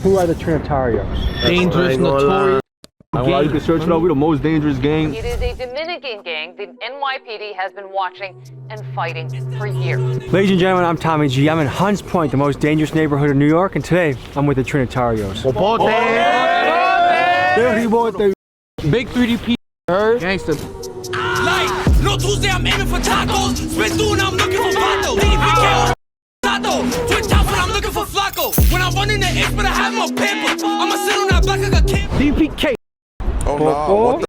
Who are the Trinitarios? Dangerous, notorious. Well, you can search it out. We're the most dangerous gang. It is a Dominican gang the NYPD has been watching and fighting for years. Ladies and gentlemen, I'm Tommy G. I'm in Hunts Point, the most dangerous neighborhood in New York, and today I'm with the Trinitarios. Big 3DP. Gangsta. Like, no Tuesday, I'm aiming for tacos. Spit through and I'm looking for Vato. DPK Tato. Twin top, but I'm looking for Flacco. When I run in the X, but I have my paper. I'ma sit on that block, I got camp. DPK. Oh no.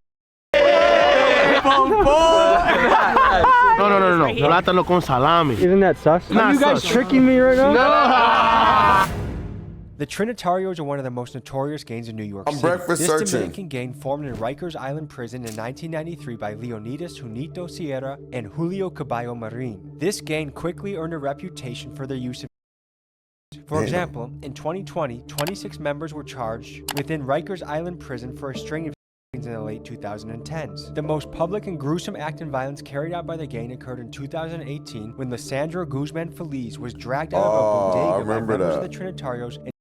No. Plátano con salami. Isn't that sus? Are you guys tricking me right now? No. The Trinitarios are one of the most notorious gangs in New York City. Breakfast this searching. Dominican gang formed in Rikers Island Prison in 1993 by Leonidas Junito Sierra and Julio Caballo Marin. This gang quickly earned a reputation for their use of. For example, in 2020, 26 members were charged within Rikers Island Prison for a string of in the late 2010s. The most public and gruesome act in violence carried out by the gang occurred in 2018 when Lissandro Guzman Feliz was dragged out of a bodega by members of the Trinitarios and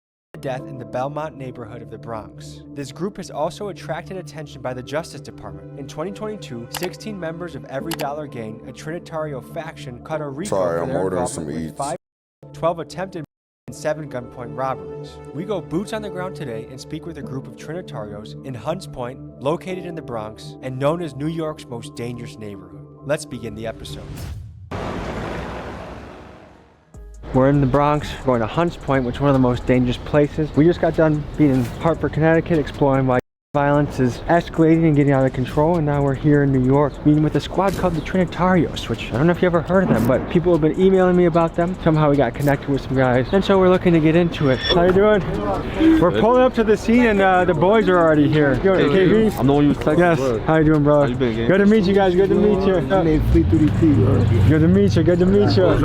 death in the Belmont neighborhood of the Bronx. This group has also attracted attention by the Justice Department. In 2022, 16 members of Every Dollar Gang, a Trinitario faction, caught a RICO for their involvement with 12 attempted and 7 gunpoint robberies. We go boots on the ground today and speak with a group of Trinitarios in Hunts Point, located in the Bronx, and known as New York's most dangerous neighborhood. Let's begin the episode. We're in the Bronx, going to Hunts Point, which is one of the most dangerous places. We just got done being in Hartford, Connecticut, exploring why violence is escalating and getting out of control, and now we're here in New York meeting with a squad called the Trinitarios, which I don't know if you ever heard of them, but people have been emailing me about them. Somehow we got connected with some guys, and so we're looking to get into it. How you doing? We're pulling up to the scene, and the boys are already here. Yo, KB? I'm the one you was texting. Yes. How you doing, bro? How you been, gang? Good to meet you guys. Good to meet you. Good to meet you. Good to meet you. What's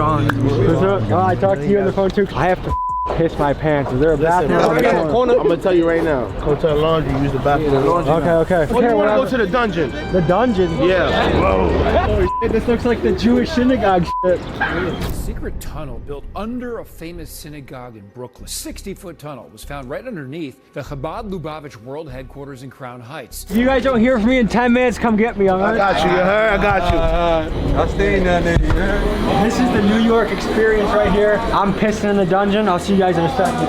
up? Oh, I talked to you on the phone too. I have to piss my pants. Is there a bathroom? I'm gonna tell you right now. Go to the laundry, use the bathroom. Okay. Or you wanna go to the dungeon? The dungeon? Yeah. Whoa. This looks like the Jewish synagogue shit. A secret tunnel built under a famous synagogue in Brooklyn. 60-foot tunnel was found right underneath the Chabad Lubavitch World Headquarters in Crown Heights. If you guys don't hear from me in 10 minutes, come get me, alright? I got you, you heard? I got you. I'll stay in that nigga. This is the New York experience right here. I'm pissing in the dungeon. I'll see you guys in a second.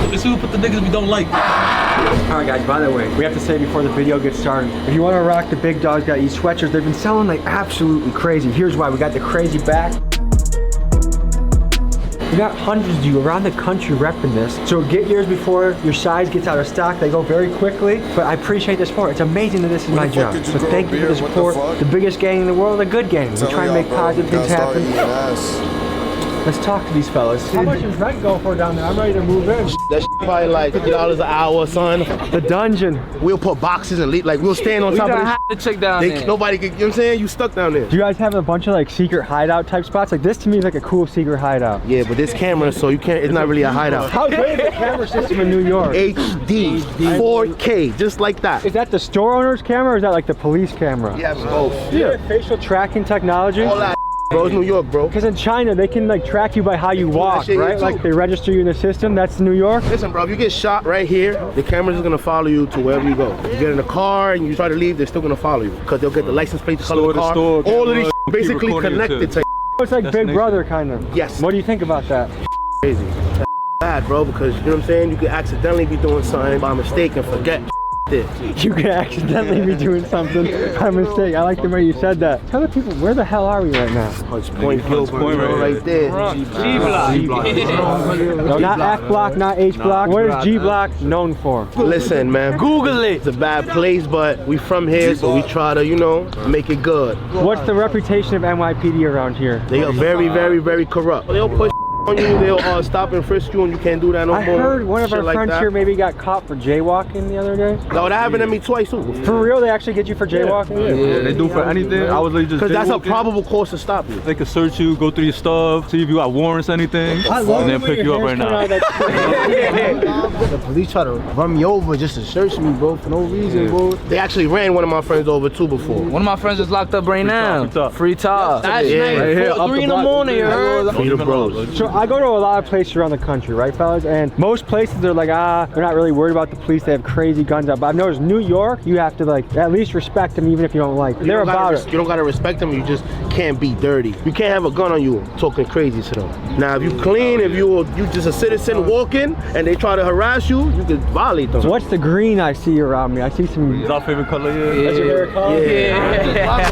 Let's see who put the niggas we don't like. Alright guys, by the way, we have to say before the video gets started, if you want to rock the Big Dogs Gotta Eat sweatshirts, they've been selling like absolutely crazy. Here's why. We got the crazy back. We got hundreds of you around the country repping this. So get yours before your size gets out of stock. They go very quickly, but I appreciate the support. It's amazing that this is my job. So thank you for the support. The biggest gang in the world, a good gang. We try and make positive things happen. Let's talk to these fellas. How much does rent go for down there? I'm ready to move in. That probably like $50 an hour, son. The dungeon. We'll put boxes and like we'll stand on top of The chick down there. Nobody can, you know what I'm saying? You stuck down there. Do you guys have a bunch of like secret hideout type spots? Like this to me is like a cool secret hideout. Yeah, but this camera, so you can't, it's not really a hideout. How great is the camera system in New York? HD, 4K, just like that. Is that the store owner's camera or is that like the police camera? Yeah, both. Yeah. Facial tracking technology? All that, bro, it's New York, bro. Because in China, they can like track you by how you walk, right? Like they register you in the system. That's New York. Listen, bro, if you get shot right here, the camera's just gonna follow you to wherever you go. You get in a car and you try to leave, they're still gonna follow you. Because they'll get the license plate, the color of the car. All of these basically connected to It's like Big Brother, kind of. Yes. What do you think about that? Crazy. That's bad, bro, because you know what I'm saying? You could accidentally be doing something by mistake and forget this. You could accidentally be doing something by mistake. I like the way you said that. Tell the people, where the hell are we right now? Hunts Point, right there. G-Block. No, not F block, not H block. What is G block known for? Listen, man. Google it. It's a bad place, but we from here, so we try to, you know, make it good. What's the reputation of NYPD around here? They are very, very, very corrupt. They'll push on you, they'll stop and frisk you, and you can't do that no more. I heard one of our like friends that. here maybe got caught for jaywalking the other day. No, that happened to me twice too. For real, they actually get you for jaywalking? Yeah, they do for anything. I was like just because that's a jaywalking. probable cause to stop you. They can search you, go through your stuff, see if you got warrants, anything, I love and then pick you up right now. The police try to run me over just to search me, bro, for no reason, bro. They actually ran one of my friends over too before. One of my friends is locked up right now. Free talk. Free talk. That's Yeah. nice. Right here, 3 in the morning, you heard? Free the bros. So I go to a lot of places around the country, right, fellas? And most places they're like, they're not really worried about the police. They have crazy guns out. But I've noticed New York, you have to like at least respect them, even if you don't like them. They're about it. You don't gotta respect them. You just can't be dirty. You can't have a gun on you talking crazy to them. Now, if you clean, if you just a citizen walking and they try to harass you, you could violate them. What's the green I see around me? I see some. Is our favorite color here? That's your favorite color? Yeah.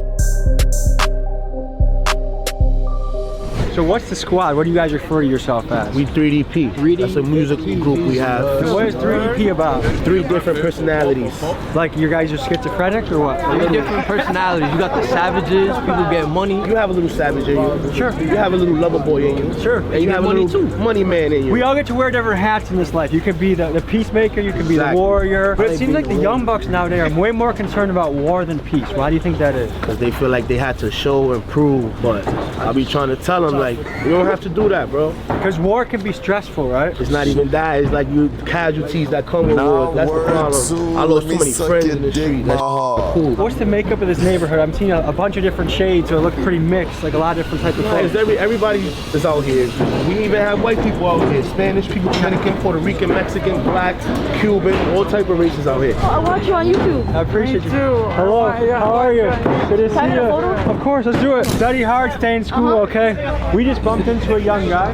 So what's the squad? What do you guys refer to yourself as? We 3DP. 3D? That's a music group we have. What is 3DP about? 3 different personalities. Like you guys are schizophrenic or what? 3 different personalities. You got the savages, people get money. You have a little savage in you. Sure. You have a little lover boy in you. Sure. And you have a little money man in you. We all get to wear different hats in this life. You could be the peacemaker, you could be the warrior. But it seems like the young bucks nowadays are way more concerned about war than peace. Why do you think that is? Because they feel like they had to show and prove, but I'll be trying to tell them like, you don't have to do that, bro. Because war can be stressful, right? It's not even that. It's like you casualties that come with war. That's the problem. I lost too many friends in the street. That's cool. What's the makeup of this neighborhood? I'm seeing a bunch of different shades, so it looks pretty mixed, like a lot of different types of things. Everybody is out here. We even have white people out here. Spanish people, Dominican, Puerto Rican, Mexican, blacks, Cuban, all type of races out here. I watch you on YouTube. I appreciate you. Hello, how are you? Good to see you. Of course, let's do it. Study hard, stay in school, okay? We just bumped into a young guy.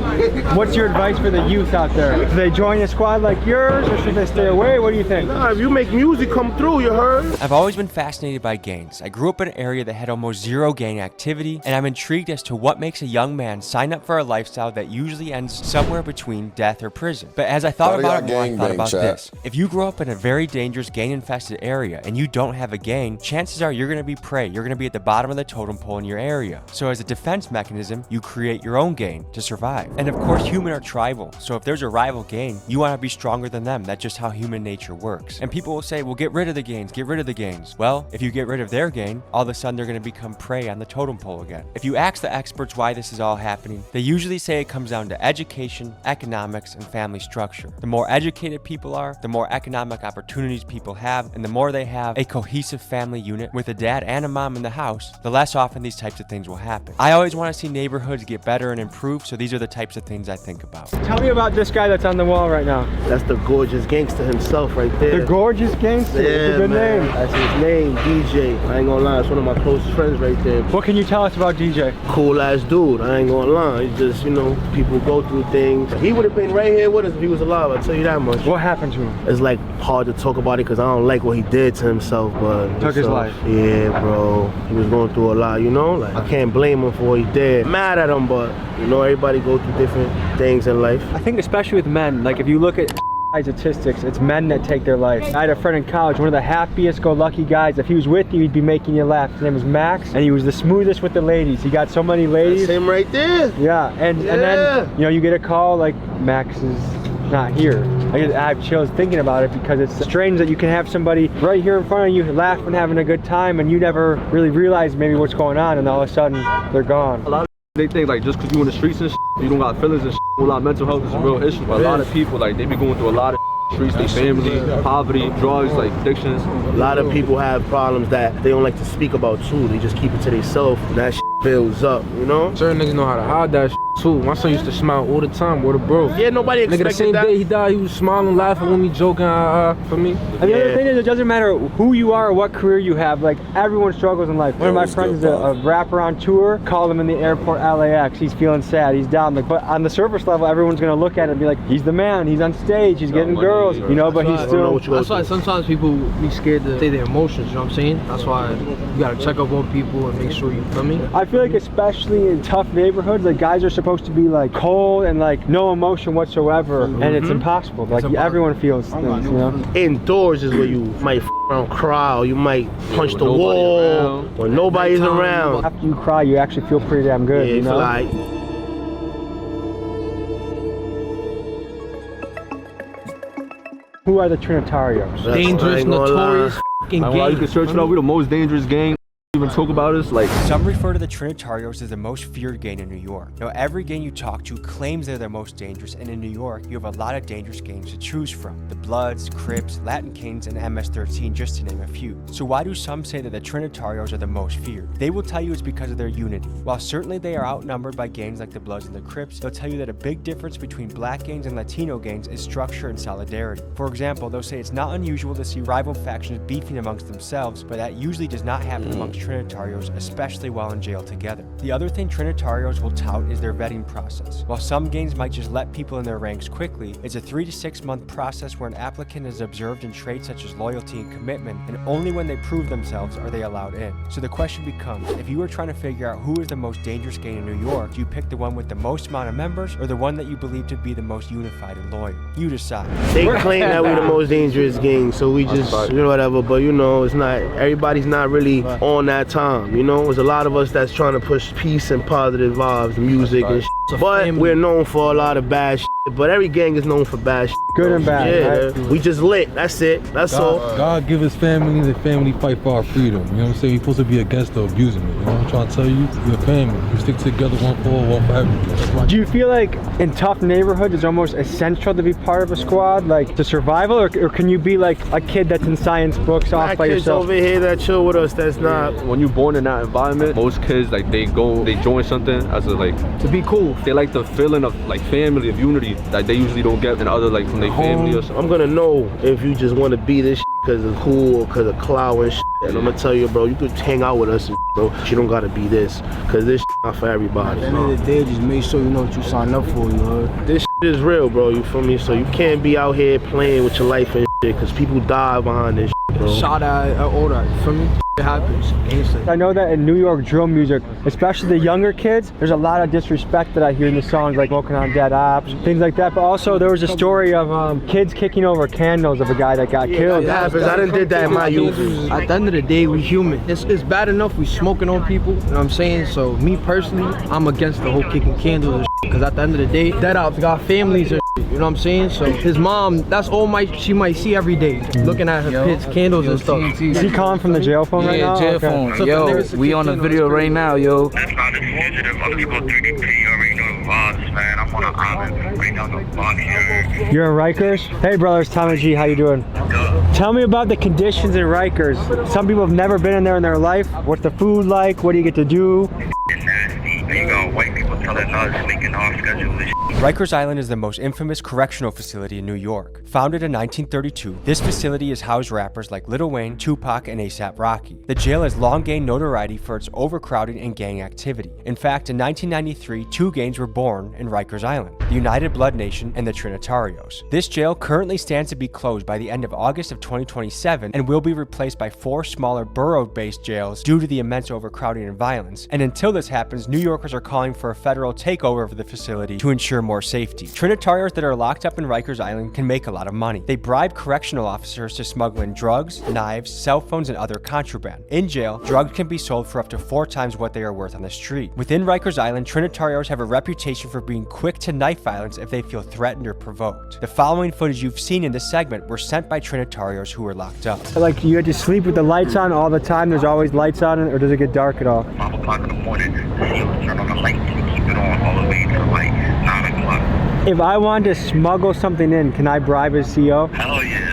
What's your advice for the youth out there? Do they join a squad like yours, or should they stay away? What do you think? Nah, if you make music come through, you heard? I've always been fascinated by gangs. I grew up in an area that had almost zero gang activity, and I'm intrigued as to what makes a young man sign up for a lifestyle that usually ends somewhere between death or prison. But as I thought about it more, I thought about this. If you grow up in a very dangerous gang-infested area and you don't have a gang, chances are you're going to be prey. You're going to be at the bottom of the totem pole in your area. So as a defense mechanism, you create your own gang to survive. And of course, humans are tribal. So if there's a rival gang, you want to be stronger than them. That's just how human nature works. And people will say, well, get rid of the gangs, get rid of the gangs. Well, if you get rid of their gang, all of a sudden they're going to become prey on the totem pole again. If you ask the experts why this is all happening, they usually say it comes down to education, economics, and family structure. The more educated people are, the more economic opportunities people have, and the more they have a cohesive family unit with a dad and a mom in the house, the less often these types of things will happen. I always want to see neighborhoods get better and improve, so these are the types of things I think about. Tell me about this guy that's on the wall right now. That's the gorgeous gangster himself right there. The gorgeous gangster? Yeah, it's a good name. That's his name, DJ. I ain't gonna lie, it's one of my closest friends right there. What can you tell us about DJ? Cool ass dude, I ain't gonna lie. He's just, you know, people go through things. He would have been right here with us if he was alive, I'll tell you that much. What happened to him? It's like hard to talk about it because I don't like what he did to himself, but took his life. Yeah, bro. He was going through a lot, you know? Like, I can't blame him for what he did. Mad at him, but you know, everybody go through different things in life. I think especially with men, like if you look at statistics, it's men that take their life. I had a friend in college, one of the happiest go lucky guys. If he was with you, he'd be making you laugh. His name was Max, and he was the smoothest with the ladies. He got so many ladies. That's him right there. Yeah, and then, you know, you get a call like Max is not here. I have chills thinking about it because it's strange that you can have somebody right here in front of you laughing, having a good time, and you never really realize maybe what's going on, and all of a sudden they're gone. A lot of they think like just because you in the streets and you don't got feelings and a lot of mental health is a real issue. But a lot of people, like, they be going through a lot of streets, their family, poverty, drugs, like addictions. A lot of people have problems that they don't like to speak about too. They just keep it to themselves. That builds up, you know? Certain niggas know how to hide that too. My son used to smile all the time with a bro. Yeah, nobody expected that. The same day he died, he was smiling, laughing with me, joking for me. And the other thing is, it doesn't matter who you are or what career you have, like everyone struggles in life. One of my friends is a rapper on tour, called him in the airport LAX, he's feeling sad, he's down. Like, but on the surface level, everyone's gonna look at it and be like, he's the man, he's on stage, he's getting girls, you know, but he's still... That's why sometimes people be scared to say their emotions, you know what I'm saying? That's why you gotta check up on people and make sure you feel me. I feel like especially in tough neighborhoods, like guys are supposed to be like cold and like no emotion whatsoever, and it's impossible. Like everyone feels things, you know? Indoors is where you might around cry, or you might punch the wall when nobody's around. After you cry, you actually feel pretty damn good, yeah, you know? Like, who are the Trinitarios? Dangerous, notorious, f***ing gang. You can search it up. We're the most dangerous gang even talk about this. Like, some refer to the Trinitarios as the most feared gang in New York. Now, every gang you talk to claims they're the most dangerous, and in New York, you have a lot of dangerous gangs to choose from. The Bloods, Crips, Latin Kings, and MS-13, just to name a few. So why do some say that the Trinitarios are the most feared? They will tell you it's because of their unity. While certainly they are outnumbered by gangs like the Bloods and the Crips, they'll tell you that a big difference between black gangs and Latino gangs is structure and solidarity. For example, they'll say it's not unusual to see rival factions beefing amongst themselves, but that usually does not happen amongst Trinitarios, especially while in jail together. The other thing Trinitarios will tout is their vetting process. While some gangs might just let people in their ranks quickly, it's a 3 to 6 month process where an applicant is observed in traits such as loyalty and commitment, and only when they prove themselves are they allowed in. So the question becomes, if you were trying to figure out who is the most dangerous gang in New York, do you pick the one with the most amount of members, or the one that you believe to be the most unified and loyal? You decide. They claim that we're the most dangerous gang, so we just, whatever, but it's not, everybody's not really on that time, There's a lot of us that's trying to push peace and positive vibes, music and shit. But we're known for a lot of bad shit, but every gang is known for bad shit. Good and bad, yeah, right? We just lit, that's it, that's all. God give his family, the family fight for our freedom, you know what I'm saying? You're supposed to be against the abusing it, you know what I'm trying to tell you? You're a family, you stick together, one for all, one for everything. Do you feel like in tough neighborhoods it's almost essential to be part of a squad, like to survival, or can you be like a kid that's in science books off by kids yourself? Over here that chill with us, that's not. When you're born in that environment, most kids, like, they join something as a, like, to be cool. They like the feeling of, like, family, of unity that they usually don't get in other, like, from their family or something. I'm gonna know if you just want to be this shit because it's cool or because of clout and shit. And I'm gonna tell you, bro, you could hang out with us, and bro, but you don't gotta be this, because this shit not for everybody. At the end of the day, just make sure you know what you signed up for, you heard? This shit is real, bro, you feel me? So you can't be out here playing with your life and shit, because people die behind this shit, bro. Shot at all that, you feel me? It happens. I know that in New York drill music, especially the younger kids, there's a lot of disrespect that I hear in the songs, like Smoking on Dead Ops, things like that. But also there was a story of kids kicking over candles of a guy that got killed. That happens. I done did that in my youth. At the end of the day, we human. It's bad enough we smoking on people, you know what I'm saying? So me personally, I'm against the whole kicking candles and shit, because at the end of the day, Dead Ops got families and shit, you know what I'm saying? So his mom, that's all she might see every day, looking at her kids' candles and stuff. Is he calling from the jail phone right now? Jail phone. Yo, we on a video right now, yo. That's not a fugitive. Other people 3DP, you already know the vibes, man. I'm on an island right now, the block here. You're in Rikers? Hey brothers, Tommy G, how you doing? Good. Tell me about the conditions in Rikers. Some people have never been in there in their life. What's the food like? What do you get to do? It's nasty. You got white people telling us making off schedule this shit. Rikers Island is the most infamous correctional facility in New York. Founded in 1932, this facility has housed rappers like Lil Wayne, Tupac, and A$AP Rocky. The jail has long gained notoriety for its overcrowding and gang activity. In fact, in 1993, 2 gangs were born in Rikers Island, the United Blood Nation and the Trinitarios. This jail currently stands to be closed by the end of August of 2027 and will be replaced by 4 smaller borough-based jails due to the immense overcrowding and violence. And until this happens, New Yorkers are calling for a federal takeover of the facility to ensure more safety. Trinitarios that are locked up in Rikers Island can make a lot of money. They bribe correctional officers to smuggle in drugs, knives, cell phones, and other contraband. In jail, drugs can be sold for up to 4 times what they are worth on the street. Within Rikers Island, Trinitarios have a reputation for being quick to knife violence if they feel threatened or provoked. The following footage you've seen in this segment were sent by Trinitarios who were locked up. Like, you had to sleep with the lights on all the time? There's always lights on, or does it get dark at all? 5 o'clock in the morning, turn on the lights and keep it on all the way to like 9 o'clock. If I wanted to smuggle something in, can I bribe his CO? Hell yeah.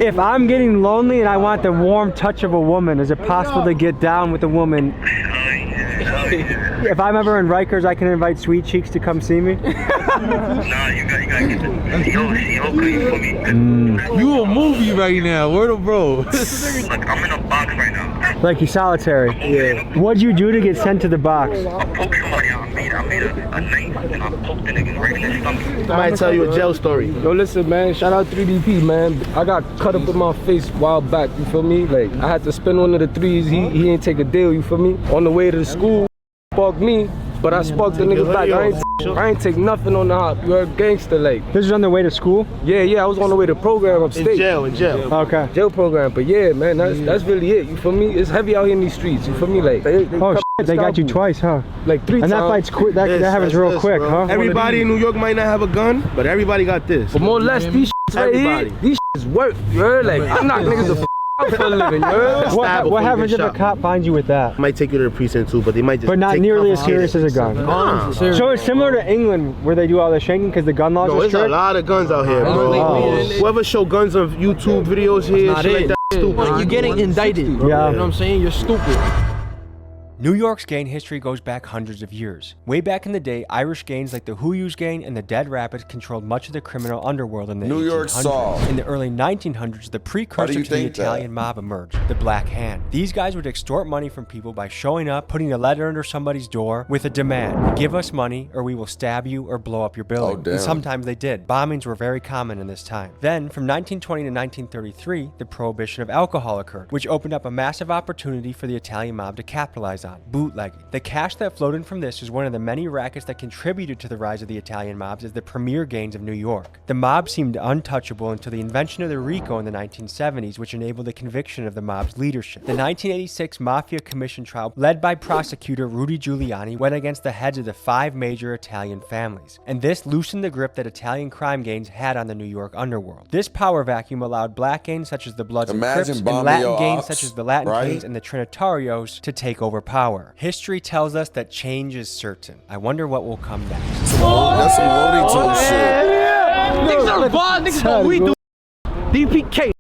If I'm getting lonely and I want the warm touch of a woman, is it possible to get down with a woman? Hell yeah. If I'm ever in Rikers, I can invite Sweet Cheeks to come see me? Nah, you gotta get the CO, you feel me? You a movie right now, word of bro. Look, I'm in a box right now. Like you solitary? Yeah. What'd you do to get sent to the box? I poked somebody out. I made a knife and I poked the nigga right in his stomach. I might tell you a jail story. Yo, listen, man, shout out 3DP, man. I got cut up in my face a while back, you feel me? Like, I had to spend one of the threes. He didn't take a deal, you feel me? On the way to the school, sparked me, but I sparked the nigga back. I ain't take nothing on the hop. You heard, gangster, like. This was on the way to school? Yeah, I was on the way to program upstate. In jail. Okay. Jail program, but yeah, man, that's really it, you feel me? It's heavy out here in these streets, you feel me? Like, they got you twice, huh? Like 3 times. And that fight's quick, that happens real quick, bro. huh? Everybody in New York might not have a gun, but everybody got this. But more or less, these shits right here, these shits work, you heard? Like, I knock niggas the for a living, yo. What happens if a cop finds you with that? Might take you to the precinct too, but they might just. But not nearly as serious as a gun. So it's similar to England where they do all the shanking because the gun laws are there's strict. a lot of guns out here, bro. Whoever show guns on YouTube videos here, shit like that, stupid. You're getting indicted. Yeah. You know what I'm saying? You're stupid. New York's gang history goes back hundreds of years. Way back in the day, Irish gangs like the Huyus gang and the Dead Rapids controlled much of the criminal underworld in the New York 1800s. Saw. In the early 1900s, the precursor to the Italian mob emerged, the Black Hand. These guys would extort money from people by showing up, putting a letter under somebody's door with a demand. Give us money or we will stab you or blow up your building. Oh, damn. And sometimes they did. Bombings were very common in this time. Then, from 1920 to 1933, the prohibition of alcohol occurred, which opened up a massive opportunity for the Italian mob to capitalize on: bootlegging. The cash that flowed in from this was one of the many rackets that contributed to the rise of the Italian mobs as the premier gangs of New York. The mob seemed untouchable until the invention of the RICO in the 1970s, which enabled the conviction of the mob's leadership. The 1986 Mafia Commission trial, led by prosecutor Rudy Giuliani, went against the heads of the 5 major Italian families, and this loosened the grip that Italian crime gangs had on the New York underworld. This power vacuum allowed black gangs such as the Bloods and Crips, and Latin gangs such as the Latin Kings and the Trinitarios to take over power. History tells us that change is certain. I wonder what will come next. That's some Looney Tunes shit. Niggas are bad, niggas what we do. DPK.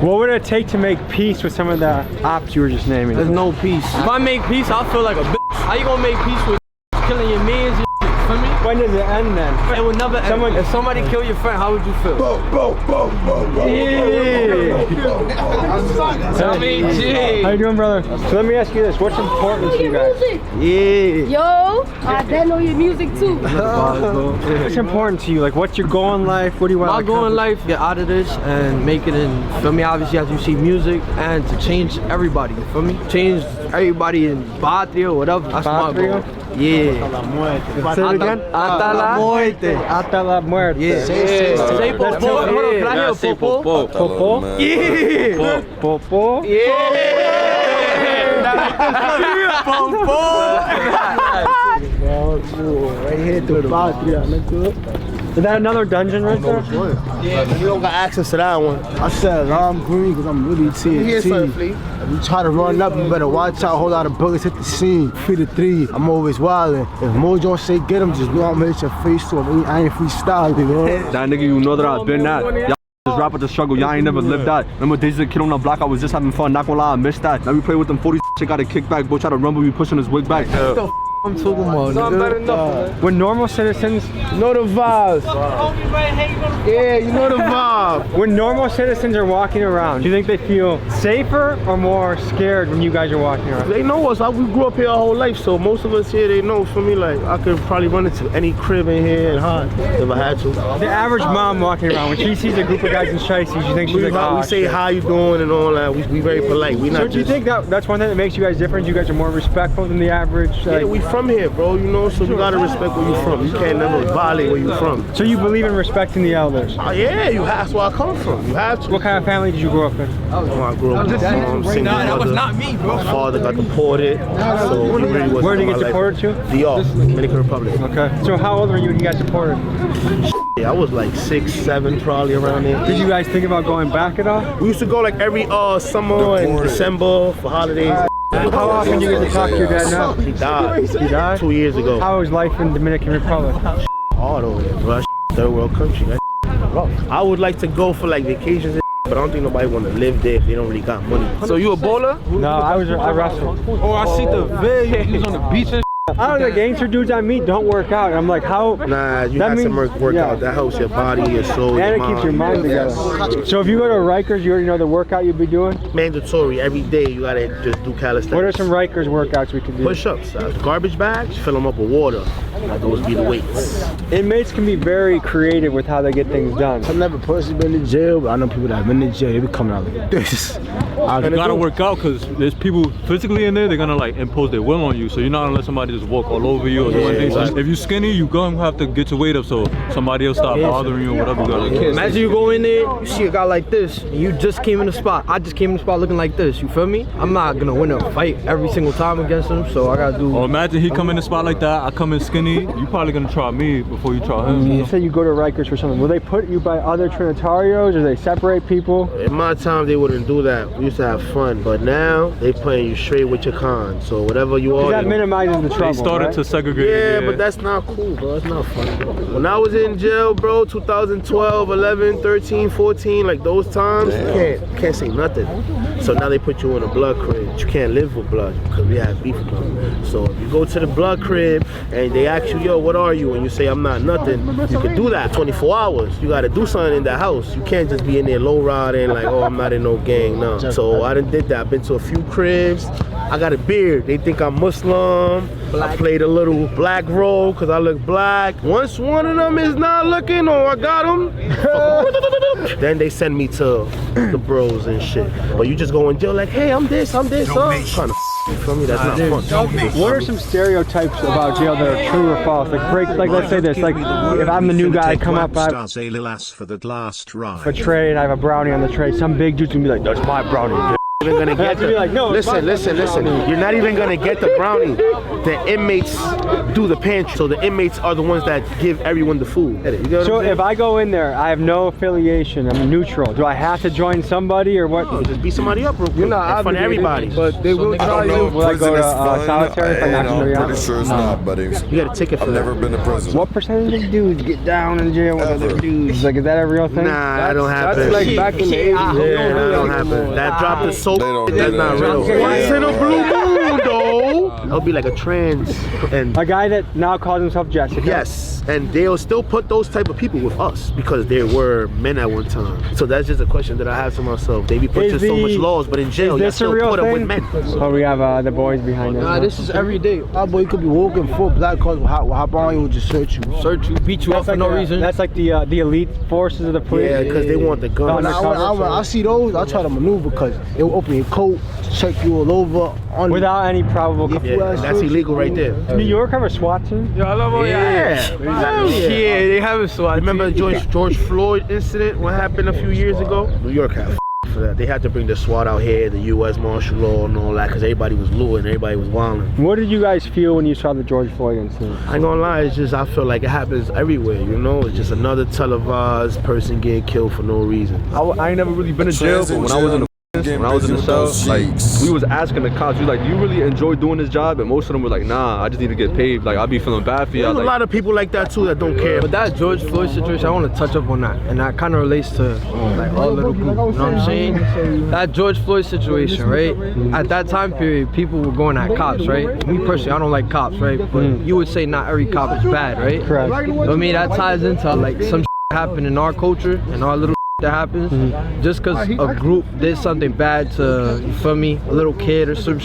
What would it take to make peace with some of the ops you were just naming? There's no peace. If I make peace, I feel like a bitch. How you gonna make peace with killing your mans and shit? Feel me? When does it end then? It will never end. If somebody kill your friend, how would you feel? Tell me, G. How you doing, brother? So let me ask you this: what's important to you guys? Yo, I know your music too. What's important to you? Like, what's your goal in life? What do you want? My goal in life, get out of this and make it in. Feel me? Obviously, as you see, music and to change everybody. You feel me? Change everybody in Patria or whatever. That's my goal. Yeah. Say it again. Hasta la muerte. Hasta la muerte. Yeah. Say popo. Hold on, can I hear popo? Popo? Yeah. Popo? Yeah. Popo. Right here to the Patria, nigga. Is that another dungeon right there? Yeah, you don't got access to that one. I said I'm green because I'm really TNT. If you try to run up, you better watch out. A whole lot of bullets hit the scene. 3 to 3. I'm always wildin'. If Mojo say get him, just know I'm gonna hit your face to him. I ain't freestyling, you know? That nigga, you know that I've been that. Y'all just rap with the struggle. Y'all ain't never lived that. Remember days as a kid on the block, I was just having fun. Not gonna lie, I missed that. Now we play with them 40 shit, got a kickback. Boy, try to rumble, we pushing his wig back. I'm talking about, nigga. When normal citizens know the vibes. Yeah, you know the vibe. When normal citizens are walking around, do you think they feel safer or more scared when you guys are walking around? They know us. We grew up here our whole life, so most of us here, they know. For me, like, I could probably run into any crib in here and hide if I had to. The average mom walking around, when she sees a group of guys in shiesties, you think she's like, oh, we say, how you doing and all that. We very polite. We not so do you think that's one thing that makes you guys different? You guys are more respectful than the average? Yeah, we from here, bro, you know, so you gotta respect where you from. You can't never violate where you from. So you believe in respecting the elders? Yeah, you have. That's where I come from. You have to. What kind of family did you grow up in? I grew up with single That was mother. not me, bro. My father got deported, so he really wasn't. Where did he get deported to? DR, Dominican Republic. Okay. So how old were you when you got deported? Yeah, I was like 6, 7, probably around there. Did you guys think about going back at all? We used to go like every summer and December for holidays. How often do you get to talk to your dad now? He died. He died? 2 years ago. How was life in Dominican Republic? Hard over there, bro. Third world country. That's rough. I would like to go for like vacations and but I don't think nobody want to live there if they don't really got money. So you a bowler? No, I wrestled. Oh, I see the video. He was on the beach and I don't know, the gangster dudes I meet don't work out. I'm like, how? Nah, you have to work out. That helps your body, your soul, and your it keeps your mind together. So if you go to Rikers, you already know the workout you'll be doing? Mandatory. Every day you gotta just do calisthenics. What are some Rikers workouts we can do? Push-ups. Garbage bags, fill them up with water. Those be the weights. Inmates can be very creative with how they get things done. I've never personally been to jail, but I know people that have been to jail. They be coming out like this. you gotta work out because there's people physically in there. They're gonna like impose their will on you. So you're not gonna let somebody just walk all over you or do anything. So if you skinny, you gonna have to get your weight up so somebody else stop bothering you or whatever you gotta do. Imagine you go in there, you see a guy like this, and you just came in the spot. I just came in the spot looking like this, you feel me? I'm not gonna win a fight every single time against him, so I gotta do... Or imagine he come in the spot like that, I come in skinny, you probably gonna try me before you try him. You say you go to Rikers for something. Will they put you by other Trinitarios or they separate people? In my time, they wouldn't do that. We used to have fun, but now they putting you straight with your cons. So whatever you are, that minimizes the trouble. They started to segregate. Yeah, but that's not cool, bro. It's not fun. When I was in jail, bro, 2012, 11, 13, 14, like those times, you can't say nothing. So now they put you in a blood crib. You can't live with blood because we have beef with them. So if you go to the blood crib and they ask you, yo, what are you? And you say, I'm not nothing, you can do that 24 hours. You got to do something in the house. You can't just be in there low riding like, oh, I'm not in no gang, no. So I done did that. I've been to a few cribs. I got a beard. They think I'm Muslim. I played a little black role because I look black. Once one of them is not looking or I got them, then they send me to the bros and shit. But you just go in jail like, hey, I'm this, huh? Kind of you feel me? That's not fun. What are some stereotypes about jail that are true or false? Like let's say this, like if I'm the new guy, I come up, I have a tray and I have a brownie on the tray, some big dude's gonna be like, that's my brownie. Even gonna get the, like, no, listen. You're not even gonna get the brownie. The inmates do the pantry, so the inmates are the ones that give everyone the food. So if I go in there, I have no affiliation. I'm neutral. Do I have to join somebody or what? No, just beat somebody up real quick. You're not in front of everybody, but they will try you. Will I go to solitary if I knock somebody out? Pretty sure it's not, buddy. You got a ticket for that. I've never been to prison. What percentage of dudes get down in jail with other dudes? Like, is that a real thing? Nah, that don't happen. That's like back in the 80s. Yeah, that don't happen. That dropped the soap. That's not real. Once in a blue moon, though. It'll be like a trans and a guy that now calls himself Jessica. Yes, and they'll still put those type of people with us because they were men at one time. So that's just a question that I have to myself. They be putting so much laws, but in jail, you still put them with men. Oh, we have the boys behind us. Nah, this is every day. Our boy could be walking full black cars will hop on you and just search you, beat you up for no reason. That's like the elite forces of the police. Yeah, because they want the guns. I see those. I try to maneuver because it will open your coat, check you all over without any probable. Yeah, that's illegal right there. New York have a SWAT team? Yeah, I love Yeah, they have a SWAT team. Remember the George Floyd incident? What happened a few years ago? New York had for that. They had to bring the SWAT out here, the U.S. martial law and all that, because everybody was looting, everybody was wilding. What did you guys feel when you saw the George Floyd incident? I ain't gonna lie, it's just I feel like it happens everywhere, you know? It's just another televised person getting killed for no reason. I ain't never really been in jail, but when I was in the cell, like, we was asking the cops, we like, do you really enjoy doing this job? And most of them were like, nah, I just need to get paid. Like, I be feeling bad for you. There's a lot of people like that too that don't care. But that George Floyd situation, I want to touch up on that, and that kind of relates to like all little group. You know what I'm saying? That George Floyd situation, right? At that time period, people were going at cops, right? Me personally, I don't like cops, right? But you would say not every cop is bad, right? Correct. I mean, that ties into like some happen in our culture and our little that happens. Just because a group did something bad to, you feel me, a little kid or some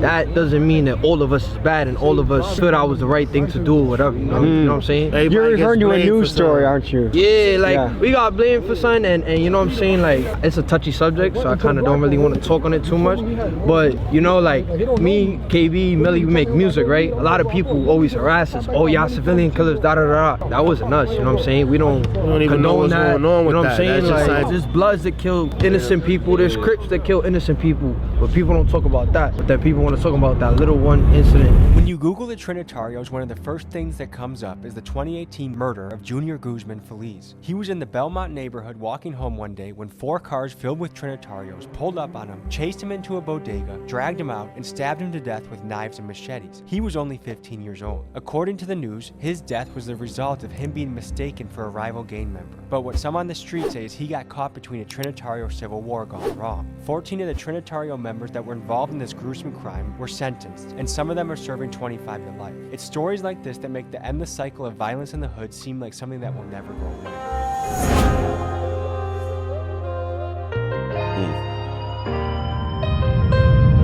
that doesn't mean that all of us is bad and all of us feel that was the right thing to do or whatever. You know what I'm saying? You're referring to a news story, aren't you? Yeah, like we got blamed for something, and you know what I'm saying? Like, it's a touchy subject, so I kind of don't really want to talk on it too much. But you know, like me, KB, Millie, we make music, right? A lot of people always harass us. Oh, y'all civilian killers, da da da. That wasn't us. You know what I'm saying? We don't even know what's going on with you know what I'm saying? Like, there's Bloods that kill innocent people. There's Crips that kill innocent people, but people don't talk about that. But then people want to talk about that little one incident. When you Google the Trinitarios, one of the first things that comes up is the 2018 murder of Junior Guzman Feliz. He was in the Belmont neighborhood walking home one day when 4 cars filled with Trinitarios pulled up on him, chased him into a bodega, dragged him out, and stabbed him to death with knives and machetes. He was only 15 years old. According to the news, his death was the result of him being mistaken for a rival gang member. But what some on the street say is he got caught between a Trinitario civil war gone wrong. 14 of the Trinitario members that were involved in this gruesome crime were sentenced, and some of them are serving 25 to life. It's stories like this that make the endless cycle of violence in the hood seem like something that will never go away.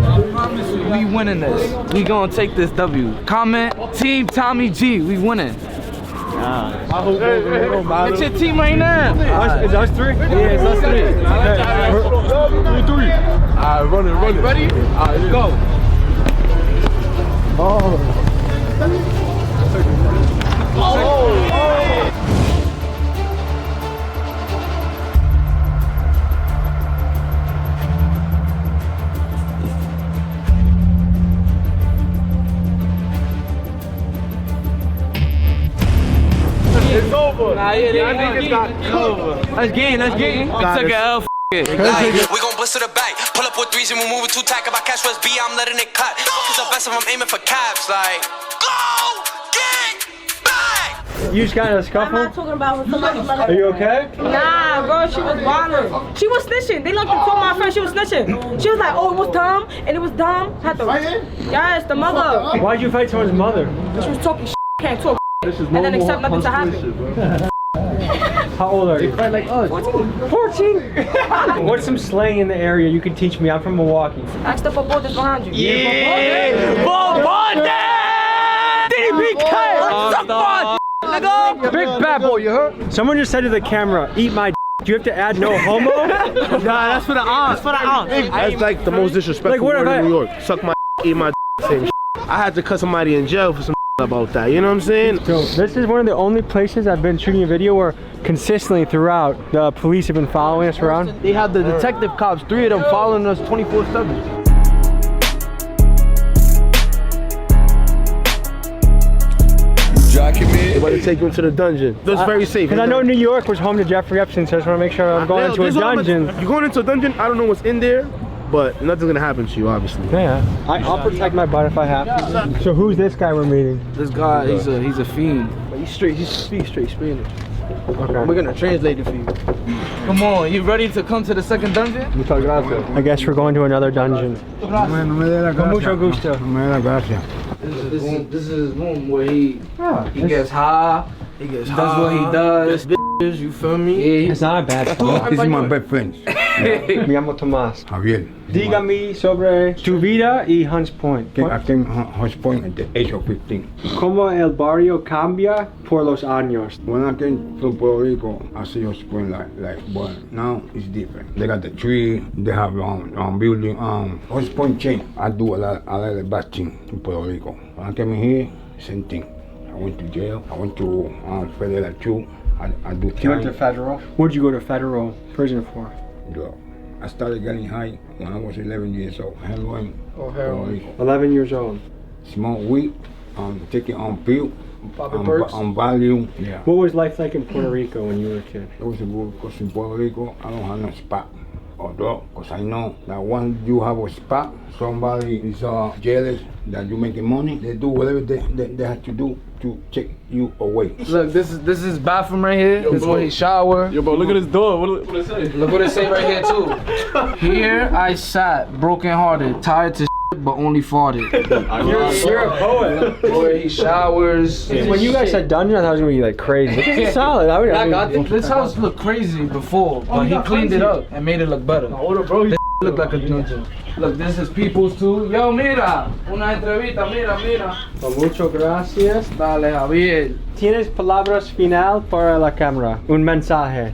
I promise you, we winning this. We gonna take this W. Comment, Team Tommy G, we winning. It's your team right now. It's us 3? Yeah, it's us 3. Alright, run it. Ready? Alright, go. Oh. Nah, yeah, niggas got cover. Let's game. We took an L. We gon' blister the back. Pull up with threes and we move it too tight. If I catch West B, I'm letting it cut. Cause the best of I'm aiming for caps. Like, go get back. You just got in a scuffle? I'm not talking about with somebody's mother. Are you okay? Nah, girl, she was bothering. She was snitching. They looked and told my friend she was snitching. She was like, oh, it was dumb, and it was dumb. Had to. Yes, the mother. Why'd you fight someone's mother? She was talking shit, can't talk and then accept nothing to happen. How old are you? Like 14. 14? What's some slang in the area you can teach me? I'm from Milwaukee. Ask the Bobotes behind you. Yeah! Bobotes! Big bad boy, you heard? Someone just said to the camera, eat my d. Do you have to add no homo? Nah, that's for the aunt. That's like the most disrespectful word in New York. Suck my eat my same I had to cut somebody in jail for some about that, you know what I'm saying? So this is one of the only places I've been shooting a video where consistently throughout the police have been following us around. They have the detective cops, 3 of them following us 24/7. They're about to take you into the dungeon. That's very safe. Because I know New York was home to Jeffrey Epstein, so I just want to make sure I'm going into a dungeon. You're going into a dungeon, I don't know what's in there, but nothing's gonna happen to you, obviously. Yeah, I'll protect my butt if I have to. So who's this guy we're meeting? This guy, he's a fiend. But he speaks straight Spanish. Okay. We're gonna translate it for you. Come on, you ready to come to the second dungeon? I guess we're going to another dungeon. Con mucho gusto. This is his room where he gets high. He does what he does. You feel me? It's not a bad spot. This is my best friend. Me llamo Tomás. Javier. Dígame sobre tu vida y Hunts Point. I came to Hunts Point at the age of 15. ¿Cómo el barrio cambia por los años? When I came to Puerto Rico, I see Hunts Point like well, now it's different. They got the tree, they have building. Hunts Point changed. I do a lot of bad things in Puerto Rico. When I came in here, same thing. I went to jail. I went to federal too. I do time. You went to federal? What'd you go to federal prison for? Yeah. I started getting high when I was 11 years old. Heroin. Oh, heroin. 11 years old. Smoke weed, taking on pill, on value. Yeah. What was life like in Puerto Rico when you were a kid? It was good because in Puerto Rico, I don't have no spot or dog. Because I know that once you have a spot, somebody is jealous that you're making money. They do whatever they have to do to take you away. Look, this is his bathroom right here. This is where he shower. Yo, bro, look at this door. What it say? Look what it say right here too. Here I sat, broken hearted, tired to but only farted. You're a poet. Where he showers. When you guys said dungeon, I thought it was gonna be like crazy. This is solid. This house looked crazy before, but he cleaned it up and made it look better. This look like a dungeon. Look, this is people's too. Yo, mira, una entrevista, mira. Muchas gracias. Dale, Javier. ¿Tienes palabras final para la cámara? Un mensaje.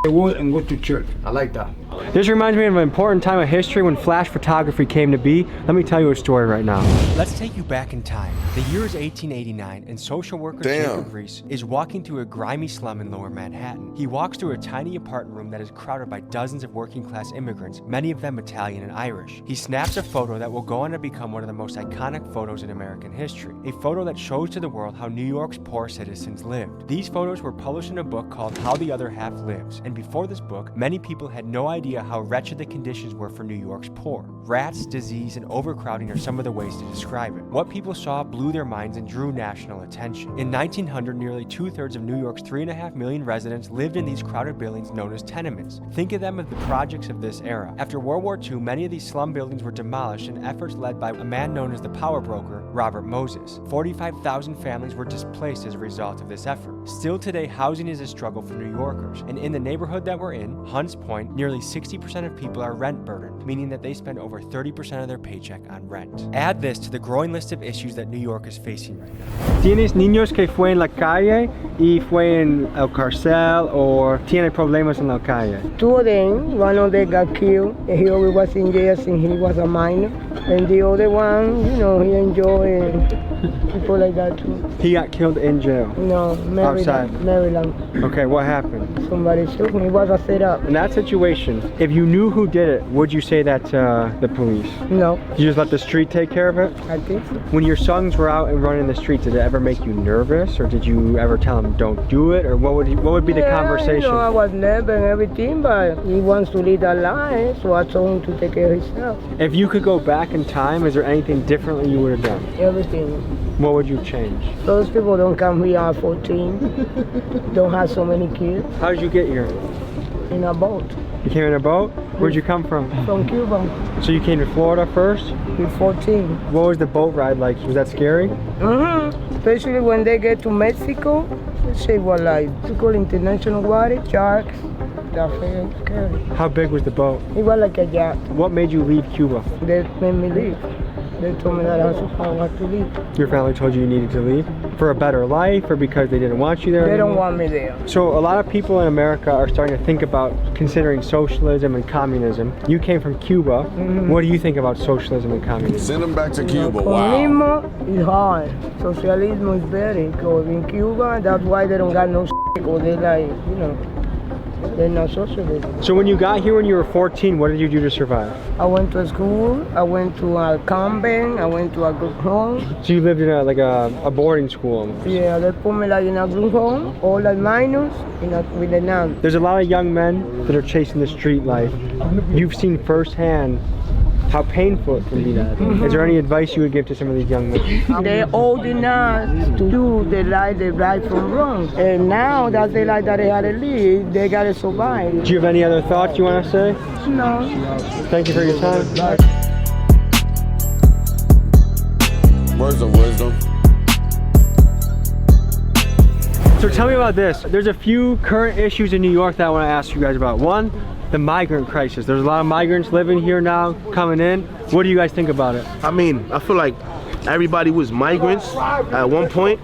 I would and go to church. I like that. This reminds me of an important time of history when flash photography came to be. Let me tell you a story right now. Let's take you back in time. The year is 1889, and social worker Jacob Reese is walking through a grimy slum in Lower Manhattan. He walks through a tiny apartment room that is crowded by dozens of working-class immigrants, many of them Italian and Irish. He snaps a photo that will go on to become one of the most iconic photos in American history. A photo that shows to the world how New York's poor citizens lived. These photos were published in a book called How the Other Half Lives, and before this book, many people had no idea how wretched the conditions were for New York's poor. Rats, disease, and overcrowding are some of the ways to describe it. What people saw blew their minds and drew national attention. In 1900, nearly 2/3 of New York's 3.5 million residents lived in these crowded buildings known as tenements. Think of them as the projects of this era. After World War II, many of these slum buildings were demolished in efforts led by a man known as the power broker, Robert Moses. 45,000 families were displaced as a result of this effort. Still today, housing is a struggle for New Yorkers, and in the neighborhood that we're in, Hunts Point, nearly 60% of people are rent burdened, meaning that they spend over 30% of their paycheck on rent. Add this to the growing list of issues that New York is facing right now. ¿Tienes niños que fue en la calle y fue en el cárcel o tiene problemas en la calle? Two of them, one of them got killed, and he always was in jail since he was a minor. And the other one, you know, he enjoyed people like that too. He got killed in jail? No, Maryland. Outside? Maryland. Okay, what happened? Somebody shoot him, it was a setup. In that situation, if you knew who did it, would you say that to the police? No. You just let the street take care of it? I think so. When your sons were out and running the streets, did ever make you nervous, or did you ever tell him don't do it, or what would be the conversation? You know, I was nervous and everything, but he wants to lead a life, so I told him to take care of himself. If you could go back in time, is there anything differently you would have done? Everything. What would you change? Those people don't come here at 14, don't have so many kids. How did you get here? In a boat. You came in a boat? Where'd you come from? From Cuba. So you came to Florida first? With 14. What was the boat ride like? Was that scary? Mm-hmm. Especially when they get to Mexico, they were like, it's called international water, sharks. That's very scary. How big was the boat? It was like a yacht. What made you leave Cuba? They made me leave. They told me that I had to leave. Your family told you needed to leave? For a better life, or because they didn't want you there They anymore? don't want me there. So a lot of people in America are starting to think about considering socialism and communism. You came from Cuba. What do you think about socialism and communism? Send them back to Cuba. Wow. Comunismo is hard. Socialism is better. Because in Cuba, that's why they don't got no because they like, you know, they're not socialists. So when you got here when you were 14, what did you do to survive? I went to school, I went to a convent, I went to a group home. So you lived in a boarding school almost. Yeah, they put me like in a group home, all like minors, with the nuns. There's a lot of young men that are chasing the street life. You've seen firsthand how painful it can be. Is there any advice you would give to some of these young men? They're old enough to do the right from wrong. And now that they like that they had to leave, they gotta survive. Do you have any other thoughts you want to say? No. Thank you for your time. Words of wisdom. So tell me about this. There's a few current issues in New York that I want to ask you guys about. One, the migrant crisis. There's a lot of migrants living here now, coming in. What do you guys think about it? I mean, I feel like everybody was migrants at one point,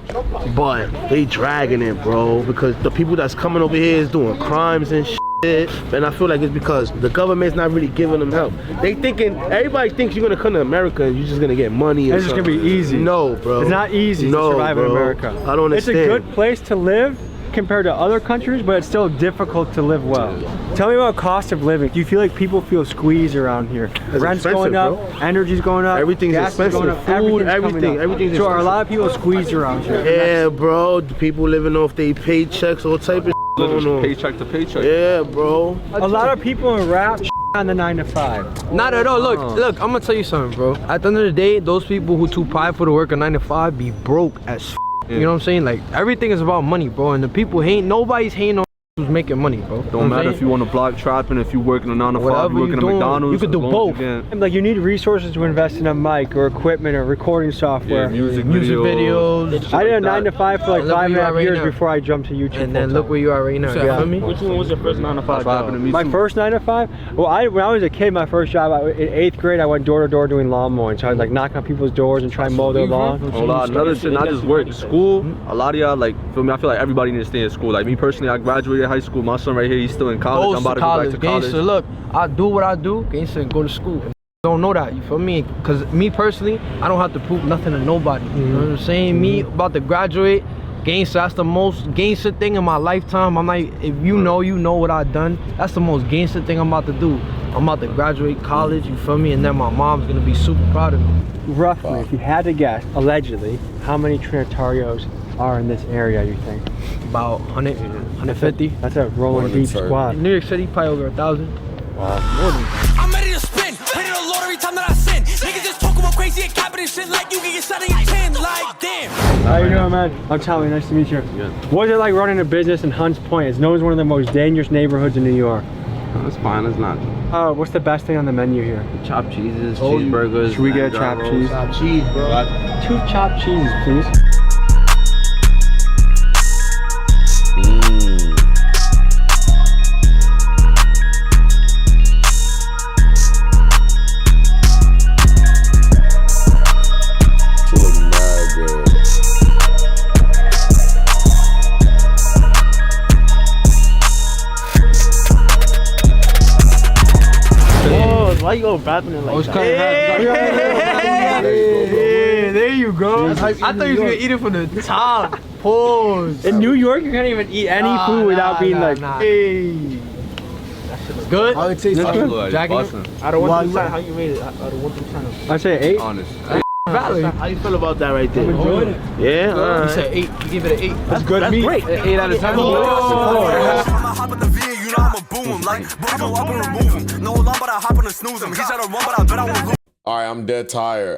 but they dragging it, bro, because the people that's coming over here is doing crimes and shit. And I feel like it's because the government's not really giving them help. They thinking, everybody thinks you're gonna come to America and you're just gonna get money. It's just gonna be easy. No, bro. It's not easy to survive in America. I don't understand. It's a good place to live compared to other countries, but it's still difficult to live well. Tell me about cost of living. Do you feel like people feel squeezed around here? Rent's going up, energy's going up, everything's expensive, going up, food, everything's everything's so are a lot of people squeezed around here? Yeah, bro. The people living off their paychecks, all type of going on. Paycheck to paycheck. Yeah, bro. A lot of people in rap on the 9 to 5. Not at all. Look, I'm gonna tell you something, bro. At the end of the day, those people who too prideful to work a 9 to 5 be broke as You know what I'm saying? Like, everything is about money, bro. And the people nobody's hating on who's making money, bro. Don't matter if you want to block trapping, if you working a 9 to 5, you working at McDonald's. You could do both. Like, you need resources to invest in a mic or equipment or recording software. Yeah, music videos. I did a 9 to 5 for like 5.5 years before I jumped to YouTube. And then look where you are right now. Yeah. Which one was your first 9 to 5 job? My first 9 to 5? Well, when I was a kid, my first job, in 8th grade, I went door to door doing lawn mowing. So I would like knock on people's doors and try and mow their lawn. Another shit, not just work. School, a lot of y'all, like, feel me, I feel like everybody needs to stay in school. Like, me personally, I graduated high school. My son right here, he's still in college. I'm about to go back to college. Gangsta, look, I do what I do, gangsta, and go to school. Don't know that, you feel me? Because me personally, I don't have to prove nothing to nobody. You know what I'm saying? Me about to graduate, gangsta, that's the most gangsta thing in my lifetime. I'm like, if you know what I've done. That's the most gangsta thing I'm about to do. I'm about to graduate college, you feel me? And then my mom's gonna be super proud of me. Roughly, if you had to guess, allegedly, how many Trinitarios are in this area, you think? About 100, 150. That's a rolling deep squad. New York City, probably over 1,000. Wow, more than that. I'm ready to spin, ready to load every time that I sin. Niggas just talk about crazy and capping and shit like you can get shot in your chin, like damn. How you doing, man? I'm Tommy, nice to meet you. Yeah. What's it like running a business in Hunts Point? It's known as one of the most dangerous neighborhoods in New York. That's fine, it's not. What's the best thing on the menu here? Chopped cheeses, cheeseburgers. Should we get chopped cheese? Chopped cheese, bro. 2 chopped cheeses, please. Why you go bathroom it like that? Hey, there you go. I thought you was gonna eat it from the top. Pause. In New York, you can't even eat any food without being like, hey. That shit was good. How it tastes? Jacking it? Out of 1 to 10, how you rate it? Out of 1 to 10. I'd say 8. Honest. valid. How you feel about that right there? Enjoyed it. Yeah? All right. You said 8. You give it an 8. That's good. That's great. 8 out of 10. All right, I'm dead tired.